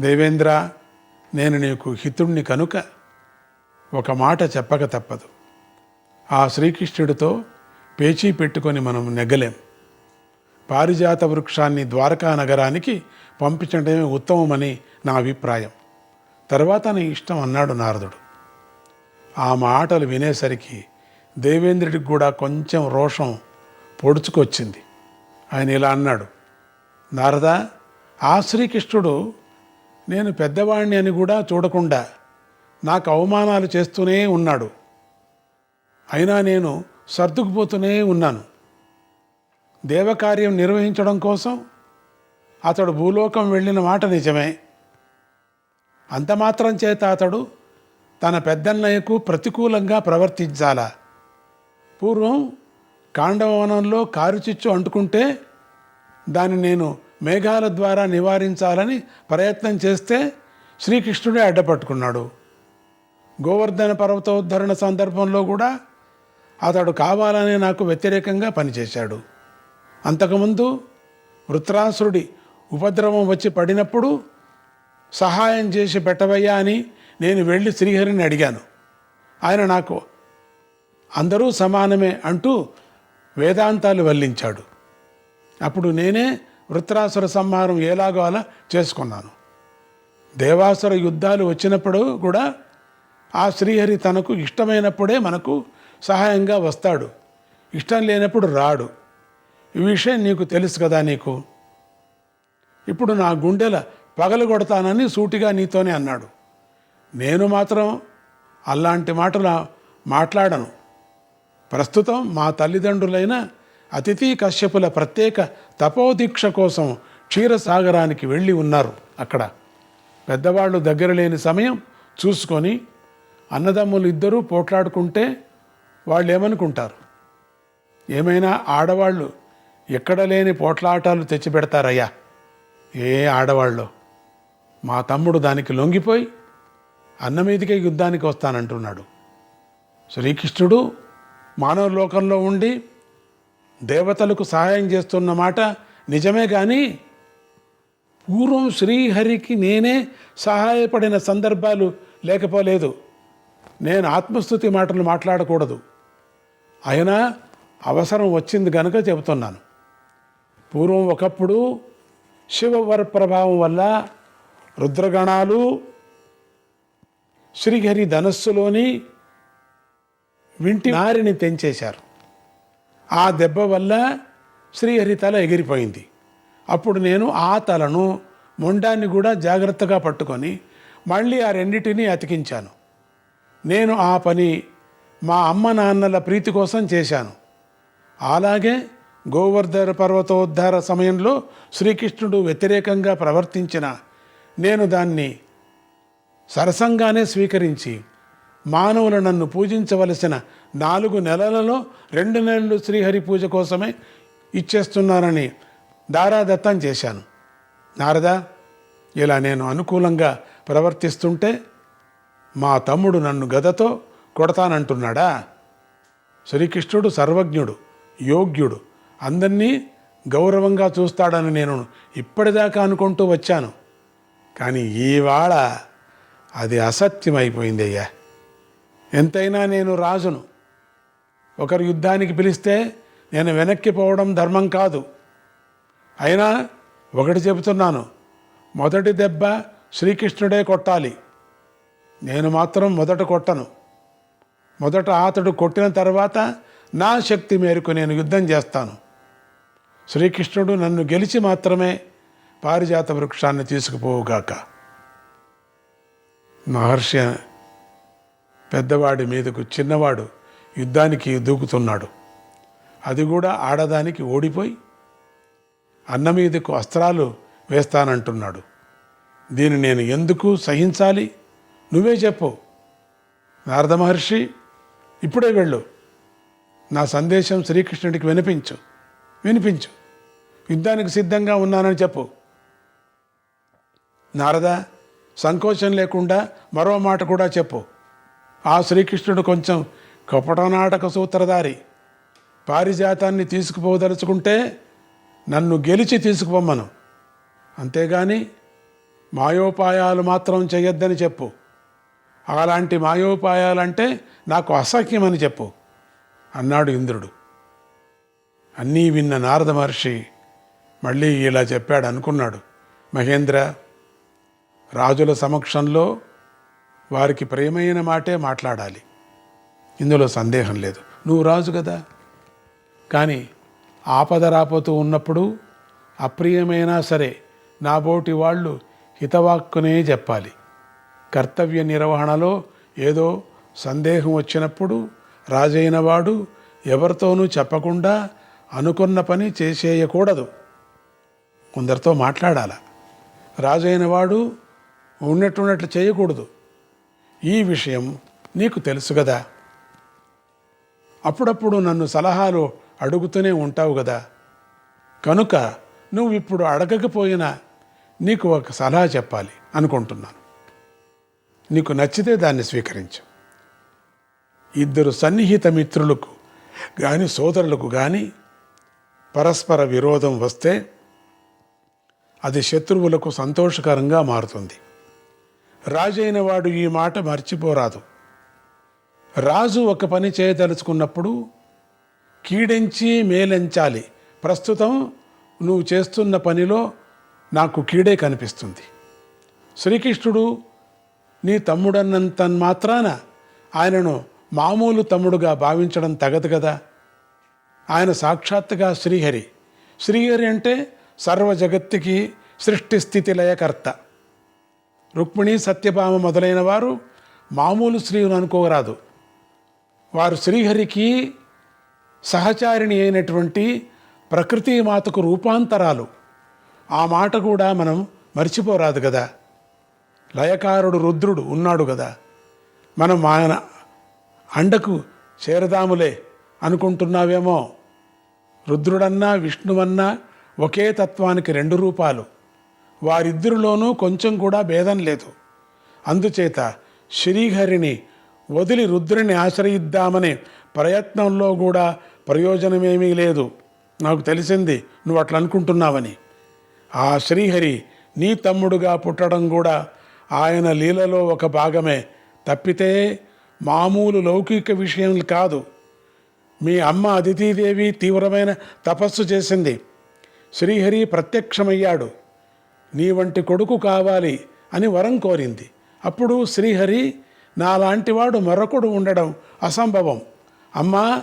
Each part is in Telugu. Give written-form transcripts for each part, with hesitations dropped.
దేవేంద్ర, నేను నీకు హితుణ్ణి కనుక ఒక మాట చెప్పక తప్పదు. ఆ శ్రీకృష్ణుడితో పేచీ పెట్టుకొని మనం నెగ్గలేం. పారిజాత వృక్షాన్ని ద్వారకా నగరానికి పంపించడమే ఉత్తమమని నా అభిప్రాయం. తర్వాత నీ ఇష్టం అన్నాడు నారదుడు. ఆ మాటలు వినేసరికి దేవేంద్రుడికి కూడా కొంచెం రోషం పొడుచుకొచ్చింది. ఆయన ఇలా అన్నాడు, నారద, ఆ శ్రీకృష్ణుడు నేను పెద్దవాడిని అని కూడా చూడకుండా నాకు అవమానాలు చేస్తూనే ఉన్నాడు. అయినా నేను సర్దుకుపోతూనే ఉన్నాను. దేవకార్యం నిర్వహించడం కోసం అతడు భూలోకం వెళ్ళిన మాట నిజమే. అంత మాత్రం చేత అతడు తన పెద్దన్నయ్యకు ప్రతికూలంగా ప్రవర్తించాలా? పూర్వం కాండవవనంలో కారుచిచ్చు అంటుకుంటే దాన్ని నేను మేఘాల ద్వారా నివారించాలని ప్రయత్నం చేస్తే శ్రీకృష్ణుడే అడ్డపట్టుకున్నాడు. గోవర్ధన పర్వతోద్ధరణ సందర్భంలో కూడా అతడు కావాలని నాకు వ్యతిరేకంగా పనిచేశాడు. అంతకుముందు వృత్రాసురుడి ఉపద్రవం వచ్చి పడినప్పుడు సహాయం చేసి పెట్టవయ్యా అని నేను వెళ్ళి శ్రీహరిని అడిగాను. ఆయన నాకు అందరూ సమానమే అంటూ వేదాంతాలు వల్లించాడు. అప్పుడు నేనే వృత్రాసుర సంహారం ఎలాగో అలా చేసుకున్నాను. దేవాసుర యుద్ధాలు వచ్చినప్పుడు కూడా ఆ శ్రీహరి తనకు ఇష్టమైనప్పుడే మనకు సహాయంగా వస్తాడు, ఇష్టం లేనప్పుడు రాడు. ఈ విషయం నీకు తెలుసు కదా. నీకు ఇప్పుడు నా గుండెల పగలగొడతానని సూటిగా నీతోనే అన్నాడు. నేను మాత్రం అలాంటి మాటలు మాట్లాడను. ప్రస్తుతం మా తల్లిదండ్రులైన అతిథి కశ్యపుల ప్రత్యేక తపోదీక్ష కోసం క్షీరసాగరానికి వెళ్ళి ఉన్నారు. అక్కడ పెద్దవాళ్ళు దగ్గర లేని సమయం చూసుకొని అన్నదమ్ములు ఇద్దరూ పోట్లాడుకుంటే వాళ్ళు ఏమనుకుంటారు? ఏమైనా ఆడవాళ్ళు ఎక్కడ లేని పోట్లాటాలు తెచ్చిపెడతారయ్యా. ఏ ఆడవాళ్ళు? మా తమ్ముడు దానికి లొంగిపోయి అన్న మీదికే యుద్ధానికి వస్తానంటున్నాడు. శ్రీకృష్ణుడు మానవ లోకంలో ఉండి దేవతలకు సహాయం చేస్తున్న మాట నిజమే, కానీ పూర్వం శ్రీహరికి నేనే సహాయపడిన సందర్భాలు లేకపోలేదు. నేను ఆత్మస్తుతి మాటలు మాట్లాడకూడదు. అయినా అవసరం వచ్చింది గనుక చెబుతున్నాను. పూర్వం ఒకప్పుడు శివవర ప్రభావం వల్ల రుద్రగణాలు శ్రీహరి ధనస్సులోని వింటి నారిని తెంచేశారు. ఆ దెబ్బ వల్ల శ్రీహరి తల ఎగిరిపోయింది. అప్పుడు నేను ఆ తలను మొండాన్ని కూడా జాగ్రత్తగా పట్టుకొని మళ్ళీ ఆ రెండిటిని అతికించాను. నేను ఆ పని మా అమ్మ నాన్నల ప్రీతి కోసం చేశాను. అలాగే గోవర్ధన పర్వతోద్ధార సమయంలో శ్రీకృష్ణుడు వ్యతిరేకంగా ప్రవర్తించిన నేను దాన్ని సరసంగానే స్వీకరించి మానవులు నన్ను పూజించవలసిన 4 నెలలలో 2 నెలలు శ్రీహరి పూజ కోసమే ఇచ్చేస్తున్నానని దారాదత్తం చేశాను. నారద, ఇలా నేను అనుకూలంగా ప్రవర్తిస్తుంటే మా తమ్ముడు నన్ను గదతో కొడతానంటున్నాడా? శ్రీకృష్ణుడు సర్వజ్ఞుడు, యోగ్యుడు, అందరినీ గౌరవంగా చూస్తాడని నేను ఇప్పటిదాకా అనుకుంటూ వచ్చాను. కానీ ఈవేళ అది అసత్యమైపోయిందయ్యా. ఎంతైనా నేను రాజును. ఒకరు యుద్ధానికి పిలిస్తే నేను వెనక్కి పోవడం ధర్మం కాదు. అయినా ఒకటి చెబుతున్నాను, మొదటి దెబ్బ శ్రీకృష్ణుడే కొట్టాలి. నేను మాత్రం మొదట కొట్టను. మొదట అతడు కొట్టిన తర్వాత నా శక్తి మేరకు నేను యుద్ధం చేస్తాను. శ్రీకృష్ణుడు నన్ను గెలిచి మాత్రమే పారిజాత వృక్షాన్ని తీసుకుపోవుగాక. మహర్షి పెద్దవాడి మీదకు చిన్నవాడు యుద్ధానికి దూకుతున్నాడు. అది కూడా ఆడదానికి ఓడిపోయి అన్న మీదకు అస్త్రాలు వేస్తానంటున్నాడు. దీన్ని నేను ఎందుకు సహించాలి? నువ్వే చెప్పు. నారద మహర్షి, ఇప్పుడే వెళ్ళు. నా సందేశం శ్రీకృష్ణుడికి వినిపించు. యుద్ధానికి సిద్ధంగా ఉన్నానని చెప్పు. నారద, సంకోచం లేకుండా మరో మాట కూడా చెప్పు. ఆ శ్రీకృష్ణుడు కొంచెం కపటనాటక సూత్రధారి. పారిజాతాన్ని తీసుకుపోదలుచుకుంటే నన్ను గెలిచి తీసుకుపోమ్మను. అంతేగాని మాయోపాయాలు మాత్రం చేయొద్దని చెప్పు. అలాంటి మాయోపాయాలంటే నాకు అసహ్యమని చెప్పు అన్నాడు ఇంద్రుడు. అన్నీ విన్న నారద మహర్షి మళ్ళీ ఇలా చెప్పాడు అనుకున్నాడు, మహేంద్ర, రాజుల సమక్షంలో వారికి ప్రియమైన మాటే మాట్లాడాలి, ఇందులో సందేహం లేదు. నువ్వు రాజు కదా. కానీ ఆపద రాపోతూ ఉన్నప్పుడు అప్రియమైనా సరే నాబోటి వాళ్ళు హితవాక్కునే చెప్పాలి. కర్తవ్య నిర్వహణలో ఏదో సందేహం వచ్చినప్పుడు రాజైన వాడు ఎవరితోనూ చెప్పకుండా అనుకున్న పని చేసేయకూడదు. కొందరితో మాట్లాడాల. రాజైన వాడు ఉన్నట్టున్నట్లు చేయకూడదు. ఈ విషయం నీకు తెలుసు కదా. అప్పుడప్పుడు నన్ను సలహాలు అడుగుతూనే ఉంటావు కదా. కనుక నువ్వు ఇప్పుడు అడగకపోయినా నీకు ఒక సలహా చెప్పాలి అనుకుంటున్నాను. నీకు నచ్చితే దాన్ని స్వీకరించు. ఇద్దరు సన్నిహిత మిత్రులకు కానీ సోదరులకు కానీ పరస్పర విరోధం వస్తే అది శత్రువులకు సంతోషకరంగా మారుతుంది. రాజైన వాడు ఈ మాట మర్చిపోరాదు. రాజు ఒక పని చేయదలుచుకున్నప్పుడు కీడెంచి మేలెంచాలి. ప్రస్తుతం నువ్వు చేస్తున్న పనిలో నాకు కీడే కనిపిస్తుంది. శ్రీకృష్ణుడు నీ తమ్ముడన్నంత మాత్రాన ఆయనను మామూలు తమ్ముడుగా భావించడం తగదు కదా. ఆయన సాక్షాత్తుగా శ్రీహరి. శ్రీహరి అంటే సర్వ జగత్తుకి సృష్టి స్థితి లయకర్త. రుక్మిణి, సత్యభామ మొదలైన వారు మామూలు స్త్రీలను అనుకోరాదు. వారు శ్రీహరికి సహచారిణి అయినటువంటి ప్రకృతి మాతకు రూపాంతరాలు. ఆ మాట కూడా మనం మర్చిపోరాదు కదా. లయకారుడు రుద్రుడు ఉన్నాడు కదా. మనం ఆయన అండకు చేరదాములే అనుకుంటున్నావేమో. రుద్రుడన్నా విష్ణువన్నా ఒకే తత్వానికి రెండు రూపాలు. వారిద్దరిలోనూ కొంచెం కూడా భేదం లేదు. అందుచేత శ్రీహరిని వదిలి రుద్రుని ఆశ్రయిద్దామనే ప్రయత్నంలో కూడా ప్రయోజనమేమీ లేదు. నాకు తెలిసింది నువ్వు అట్లా అనుకుంటున్నావని. ఆ శ్రీహరి నీ తమ్ముడుగా పుట్టడం కూడా ఆయన లీలలో ఒక భాగమే తప్పితే మామూలు లౌకిక విషయం కాదు. మీ అమ్మ అదితీదేవి తీవ్రమైన తపస్సు చేసింది. శ్రీహరి ప్రత్యక్షమయ్యాడు. నీ వంటి కొడుకు కావాలి అని వరం కోరింది. అప్పుడు శ్రీహరి, నాలాంటివాడు మరొకడు ఉండడం అసంభవం. అమ్మా,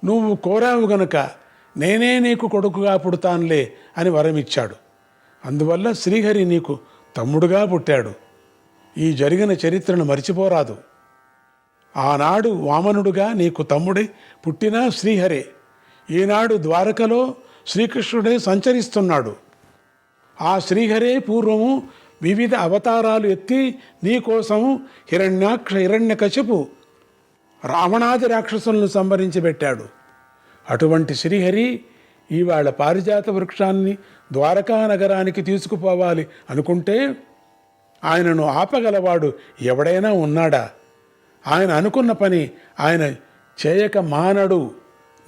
నువ్వు కోరావు గనుక నేనే నీకు కొడుకుగా పుడతానులే అని వరమిచ్చాడు. అందువల్ల శ్రీహరి నీకు తమ్ముడుగా పుట్టాడు. ఈ జరిగిన చరిత్రను మరిచిపోరాదు. ఆనాడు వామనుడుగా నీకు తమ్ముడి పుట్టినా శ్రీహరే. ఈనాడు ద్వారకలో శ్రీకృష్ణుడే సంచరిస్తున్నాడు. ఆ శ్రీహరే పూర్వము వివిధ అవతారాలు ఎత్తి నీకోసం హిరణ్యాక్ష, హిరణ్యకశిపు, రావణాది రాక్షసులను సంహరించి పెట్టాడు. అటువంటి శ్రీహరి ఇవాళ పారిజాత వృక్షాన్ని ద్వారకా నగరానికి తీసుకుపోవాలి అనుకుంటే ఆయనను ఆపగలవాడు ఎవడైనా ఉన్నాడా? ఆయన అనుకున్న పని ఆయన చేయక మానడు.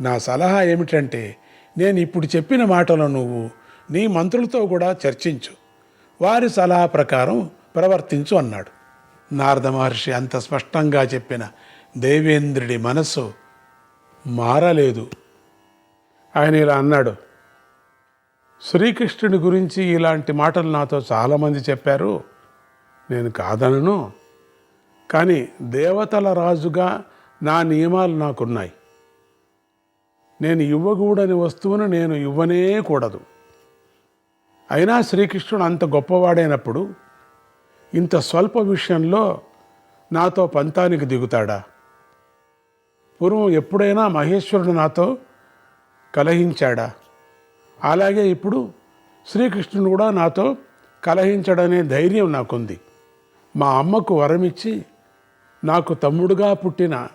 నా సలహా ఏమిటంటే, నేను ఇప్పుడు చెప్పిన మాటలు నువ్వు నీ మంత్రులతో కూడా చర్చించు, వారి సలహా ప్రకారం ప్రవర్తించు అన్నాడు. నారద మహర్షి అంత స్పష్టంగా చెప్పిన దేవేంద్రుడి మనస్సు మారలేదు. ఆయన ఇలా అన్నాడు, శ్రీకృష్ణుడి గురించి ఇలాంటి మాటలు నాతో చాలామంది చెప్పారు, నేను కాదనను. కానీ దేవతల రాజుగా నా నియమాలు నాకున్నాయి. నేను ఇవ్వకూడని వస్తువును నేను ఇవ్వనే కూడదు. అయినా శ్రీకృష్ణుడు అంత గొప్పవాడైనప్పుడు ఇంత స్వల్ప విషయంలో నాతో పంతానికి దిగుతాడా? పూర్వం ఎప్పుడైనా మహేశ్వరుడు నాతో కలహించాడా? అలాగే ఇప్పుడు శ్రీకృష్ణుడు కూడా నాతో కలహించడనే ధైర్యం నాకుంది. మా అమ్మకు వరమిచ్చి నాకు తమ్ముడుగా పుట్టిన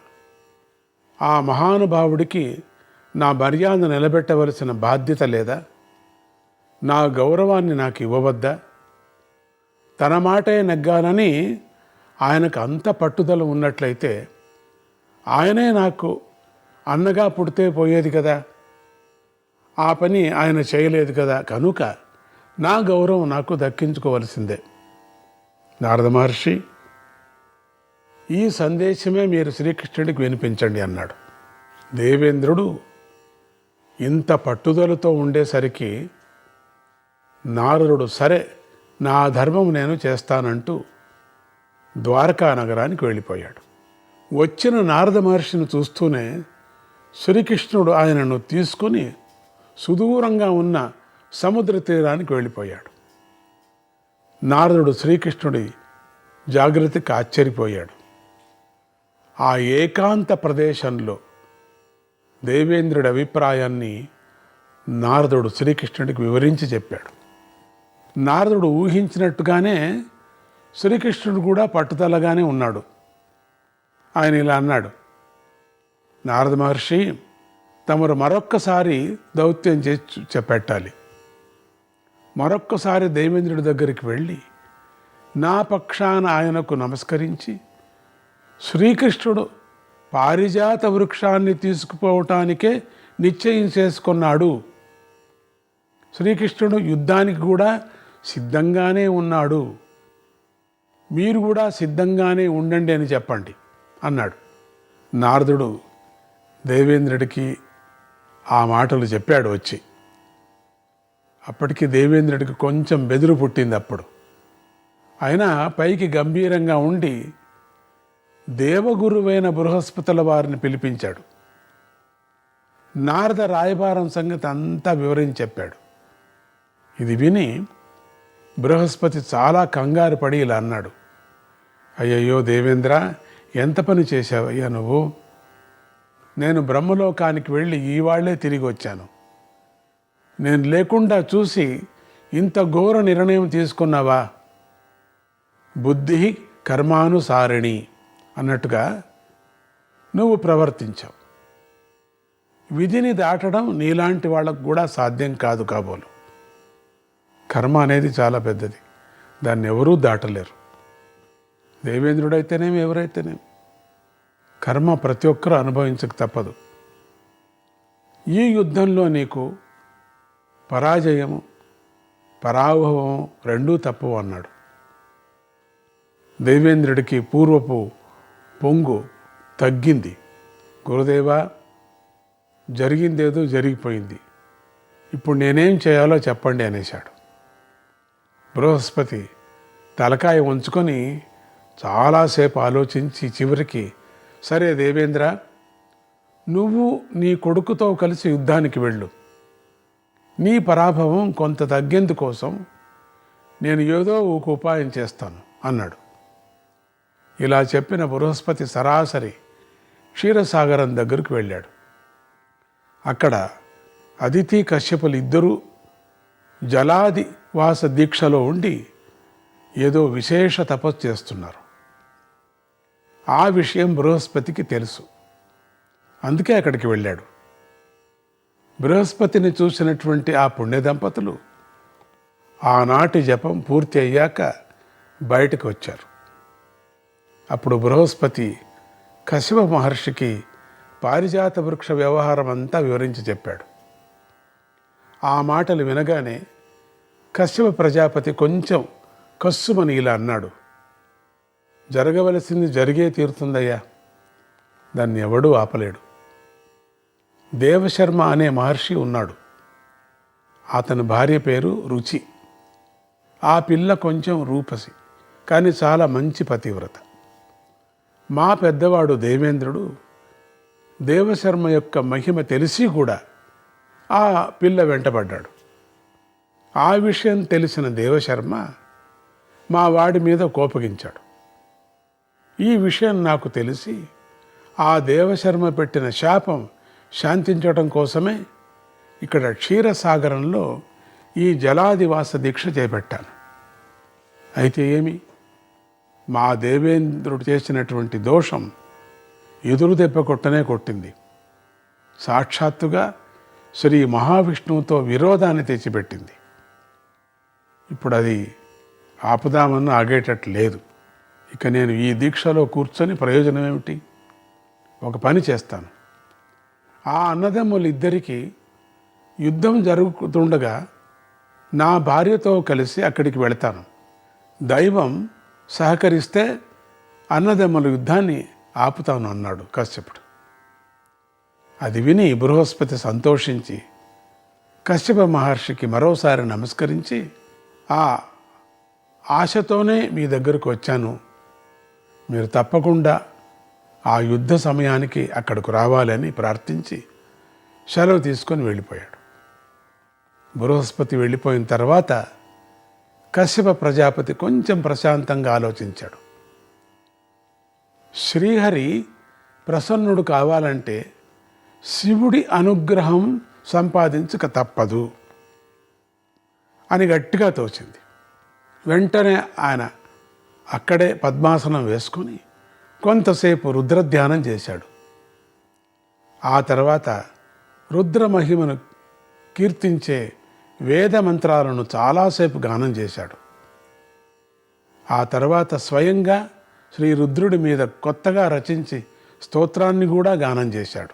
ఆ మహానుభావుడికి నా మర్యాద నిలబెట్టవలసిన బాధ్యత లేదా? నా గౌరవాన్ని నాకు ఇవ్వవద్దా? తన మాటే నెగ్గానని ఆయనకు అంత పట్టుదల ఉన్నట్లయితే ఆయనే నాకు అన్నగా పుడితే పోయేది కదా. ఆ పని ఆయన చేయలేదు కదా. కనుక నా గౌరవం నాకు దక్కించుకోవలసిందే. నారద మహర్షి, ఈ సందేశమే మీరు శ్రీకృష్ణుడికి వినిపించండి అన్నాడు. దేవేంద్రుడు ఇంత పట్టుదలతో ఉండేసరికి నారదుడు సరే నా ధర్మం నేను చేస్తానంటూ ద్వారకా నగరానికి వెళ్ళిపోయాడు. వచ్చిన నారద మహర్షిని చూస్తూనే శ్రీకృష్ణుడు ఆయనను తీసుకుని సుదూరంగా ఉన్న సముద్ర తీరానికి వెళ్ళిపోయాడు. నారదుడు శ్రీకృష్ణుడి జాగ్రత్తకి ఆశ్చర్యపోయాడు. ఆ ఏకాంత ప్రదేశంలో దేవేంద్రుడి అభిప్రాయాన్ని నారదుడు శ్రీకృష్ణుడికి వివరించి చెప్పాడు. నారదుడు ఊహించినట్టుగానే శ్రీకృష్ణుడు కూడా పట్టుదలగానే ఉన్నాడు. ఆయన ఇలా అన్నాడు, నారద మహర్షి, తమరు మరొక్కసారి దౌత్యం చేసి చెప్పెట్టాలి. మరొక్కసారి దేవేంద్రుడి దగ్గరికి వెళ్ళి నా పక్షాన ఆయనకు నమస్కరించి శ్రీకృష్ణుడు పారిజాత వృక్షాన్ని తీసుకుపోవటానికే నిశ్చయం చేసుకున్నాడు, శ్రీకృష్ణుడు యుద్ధానికి కూడా సిద్ధంగానే ఉన్నాడు, మీరు కూడా సిద్ధంగానే ఉండండి అని చెప్పండి అన్నాడు. నారదుడు దేవేంద్రుడికి ఆ మాటలు చెప్పాడు వచ్చి. అప్పటికి దేవేంద్రుడికి కొంచెం బెదురు పుట్టింది. అప్పుడు అయినా పైకి గంభీరంగా ఉండి దేవగురువైన బృహస్పతుల వారిని పిలిపించాడు. నారద రాయబారం సంగతి అంతా వివరించి చెప్పాడు. ఇది విని బృహస్పతి చాలా కంగారు పడి ఇలా అన్నాడు, అయ్యయ్యో దేవేంద్ర, ఎంత పని చేశావయ్యా నువ్వు? నేను బ్రహ్మలోకానికి వెళ్ళి ఈవాళ్లే తిరిగి వచ్చాను. నేను లేకుండా చూసి ఇంత ఘోర నిర్ణయం తీసుకున్నావా? బుద్ధి కర్మానుసారిణి అన్నట్టుగా నువ్వు ప్రవర్తించావు. విధిని దాటడం నీలాంటి వాళ్ళకు కూడా సాధ్యం కాదు కాబోలు. కర్మ అనేది చాలా పెద్దది, దాన్ని ఎవరూ దాటలేరు. దేవేంద్రుడైతేనేమి ఎవరైతేనేమి కర్మ ప్రతి ఒక్కరూ అనుభవించక తప్పదు. ఈ యుద్ధంలో నీకు పరాజయము పరాభవము రెండూ తప్పు అన్నాడు. దేవేంద్రుడికి పూర్వపు పొంగు తగ్గింది. గురుదేవా, జరిగిందేదో జరిగిపోయింది, ఇప్పుడు నేనేం చేయాలో చెప్పండి అనేశాడు. బృహస్పతి తలకాయ ఉంచుకొని చాలాసేపు ఆలోచించి చివరికి, సరే దేవేంద్ర, నువ్వు నీ కొడుకుతో కలిసి యుద్ధానికి వెళ్ళు. నీ పరాభవం కొంత తగ్గేందుకోసం నేను ఏదో ఒక ఉపాయం చేస్తాను అన్నాడు. ఇలా చెప్పిన బృహస్పతి సరాసరి క్షీరసాగరం దగ్గరకు వెళ్ళాడు. అక్కడ అదితి కశ్యపులు ఇద్దరూ జలాది వాస దీక్షలో ఉండి ఏదో విశేష తపస్సు చేస్తున్నారు. ఆ విషయం బృహస్పతికి తెలుసు. అందుకే అక్కడికి వెళ్ళాడు. బృహస్పతిని చూసినటువంటి ఆ పుణ్య దంపతులు ఆనాటి జపం పూర్తి అయ్యాక బయటకు వచ్చారు. అప్పుడు బృహస్పతి కశ్యప మహర్షికి పారిజాత వృక్ష వ్యవహారం అంతా వివరించి చెప్పాడు. ఆ మాటలు వినగానే కశ్యప ప్రజాపతి కొంచెం కస్సుమని ఇలా అన్నాడు, జరగవలసింది జరిగే తీరుతుందయ్యా, దాన్ని ఎవడూ ఆపలేడు. దేవశర్మ అనే మహర్షి ఉన్నాడు. అతని భార్య పేరు రుచి. ఆ పిల్ల కొంచెం రూపసి, కానీ చాలా మంచి పతివ్రత. మా పెద్దవాడు దేవేంద్రుడు దేవశర్మ యొక్క మహిమ తెలిసి కూడా ఆ పిల్ల వెంటబడ్డాడు. ఆ విషయం తెలిసిన దేవశర్మ మా వాడి మీద కోపగించాడు. ఈ విషయం నాకు తెలిసి ఆ దేవశర్మ పెట్టిన శాపం శాంతించడం కోసమే ఇక్కడ క్షీరసాగరంలో ఈ జలాదివాస దీక్ష చేపట్టాను. అయితే ఏమి, మా దేవేంద్రుడు చేసినటువంటి దోషం ఎదురు దెబ్బ కొట్టనే కొట్టింది. సాక్షాత్తుగా శ్రీ మహావిష్ణువుతో విరోధాన్ని తెచ్చిపెట్టింది. ఇప్పుడు అది ఆపుదామన్న ఆగేటట్టు లేదు. ఇక నేను ఈ దీక్షలో కూర్చొని ప్రయోజనం ఏమిటి? ఒక పని చేస్తాను. ఆ అన్నదమ్ములు ఇద్దరికీ యుద్ధం జరుగుతుండగా నా భార్యతో కలిసి అక్కడికి వెళతాను. దైవం సహకరిస్తే అన్నదమ్ముల యుద్ధాన్ని ఆపుతాను అన్నాడు కశ్యపుడు. అది విని బృహస్పతి సంతోషించి కశ్యప మహర్షికి మరోసారి నమస్కరించి, ఆ ఆశతోనే మీ దగ్గరకు వచ్చాను, మీరు తప్పకుండా ఆ యుద్ధ సమయానికి అక్కడికి రావాలని ప్రార్థించి సెలవు తీసుకొని వెళ్ళిపోయాడు. బృహస్పతి వెళ్ళిపోయిన తర్వాత కశ్యప ప్రజాపతి కొంచెం ప్రశాంతంగా ఆలోచించాడు. శ్రీహరి ప్రసన్నుడు కావాలంటే శివుడి అనుగ్రహం సంపాదించక తప్పదు అని గట్టిగా తోచింది. వెంటనే ఆయన అక్కడే పద్మాసనం వేసుకొని కొంతసేపు రుద్రధ్యానం చేశాడు. ఆ తర్వాత రుద్ర మహిమను కీర్తించే వేద మంత్రాలను చాలాసేపు గానం చేశాడు. ఆ తర్వాత స్వయంగా శ్రీ రుద్రుడి మీద కొత్తగా రచించి స్తోత్రాన్ని కూడా గానం చేశాడు.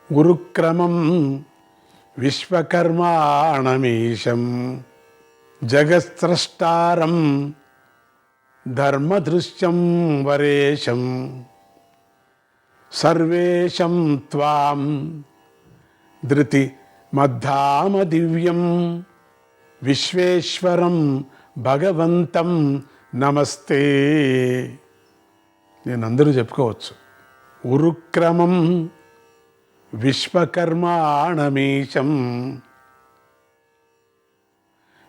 గురుక్రమం విశ్వకర్మాణమీశం జగత్స్రష్టారం ధర్మదృశ్యం వరేశం సర్వేశం త్వాం ధృతి మద్ధామ దివ్యం విశ్వేశ్వరం భగవంతం నమస్తే. నేను అందరూ చెప్పుకోవచ్చు. ఉరుక్రమం విశ్వకర్మాణమీశం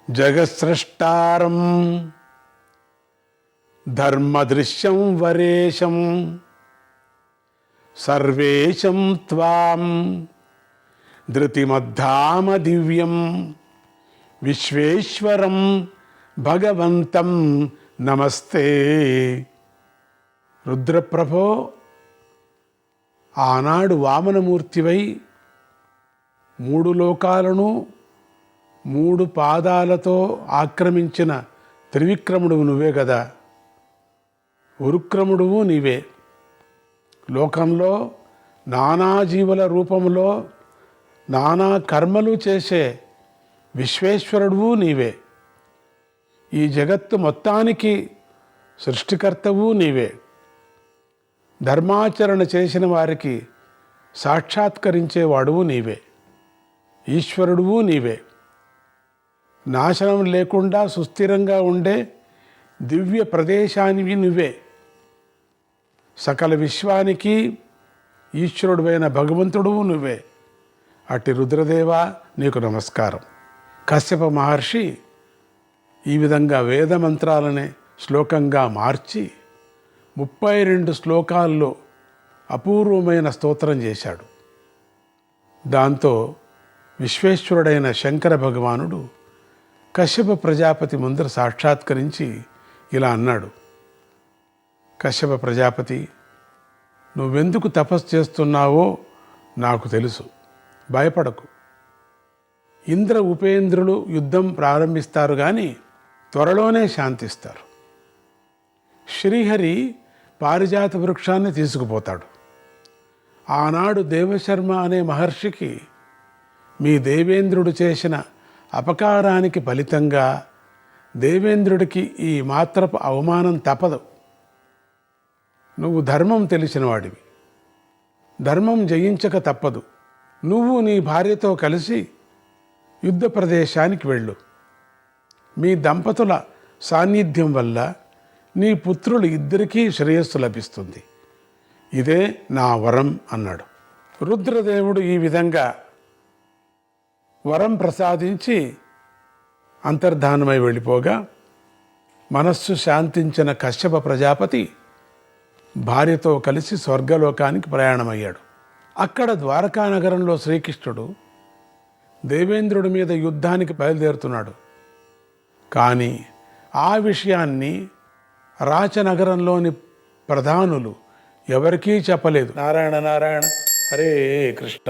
జగత్స్రష్టారం ధర్మదృశ్యం వరేశం సర్వేశం త్వాం ధృతిమద్ధామ దివ్యం విశ్వేశ్వరం భగవంతం నమస్తే. రుద్రప్రభో, ఆనాడు వామనమూర్తివై 3 లోకాలను 3 పాదాలతో ఆక్రమించిన త్రివిక్రముడువు నువ్వే కదా. ఉరుక్రముడువు నీవే. లోకంలో నానా జీవుల రూపంలో నానా కర్మలు చేసే విశ్వేశ్వరుడువు నీవే. ఈ జగత్తు మొత్తానికి సృష్టికర్తవు నీవే. ధర్మాచరణ చేసిన వారికి సాక్షాత్కరించేవాడువు నీవే. ఈశ్వరుడువు నీవే. నాశనం లేకుండా సుస్థిరంగా ఉండే దివ్య ప్రదేశానివి నువ్వే. సకల విశ్వానికి ఈశ్వరుడువైన భగవంతుడువు నువ్వే. అట్టి రుద్రదేవా, నీకు నమస్కారం. కశ్యప మహర్షి ఈ విధంగా వేదమంత్రాలనే శ్లోకంగా మార్చి 32 శ్లోకాల్లో అపూర్వమైన స్తోత్రం చేశాడు. దాంతో విశ్వేశ్వరుడైన శంకర భగవానుడు కశ్యప ప్రజాపతి ముందర సాక్షాత్కరించి ఇలా అన్నాడు. కశ్యప ప్రజాపతి, నువ్వెందుకు తపస్సు చేస్తున్నావో నాకు తెలుసు. భయపడకు. ఇంద్ర ఉపేంద్రులు యుద్ధం ప్రారంభిస్తారు కానీ త్వరలోనే శాంతిస్తారు. శ్రీహరి పారిజాత వృక్షాన్ని తీసుకుపోతాడు. ఆనాడు దేవశర్మ అనే మహర్షికి మీ దేవేంద్రుడు చేసిన అపకారానికి ఫలితంగా దేవేంద్రుడికి ఈ మాత్రపు అవమానం తప్పదు. నువ్వు ధర్మం తెలిసిన వాడివి. ధర్మం జయించక తప్పదు. నువ్వు నీ భార్యతో కలిసి యుద్ధ ప్రదేశానికి వెళ్ళు. మీ దంపతుల సాన్నిధ్యం వల్ల నీ పుత్రులు ఇద్దరికీ శ్రేయస్సు లభిస్తుంది. ఇదే నా వరం అన్నాడు. రుద్రదేవుడు ఈ విధంగా వరం ప్రసాదించి అంతర్ధానమై వెళ్ళిపోగా మనస్సు శాంతించిన కశ్యప ప్రజాపతి భార్యతో కలిసి స్వర్గలోకానికి ప్రయాణమయ్యాడు. అక్కడ ద్వారకా నగరంలో శ్రీకృష్ణుడు దేవేంద్రుడి మీద యుద్ధానికి బయలుదేరుతున్నాడు. కానీ ఆ విషయాన్ని రాచనగరంలోని ప్రధానులు ఎవరికీ చెప్పలేదు. నారాయణ నారాయణ, హరే కృష్ణ.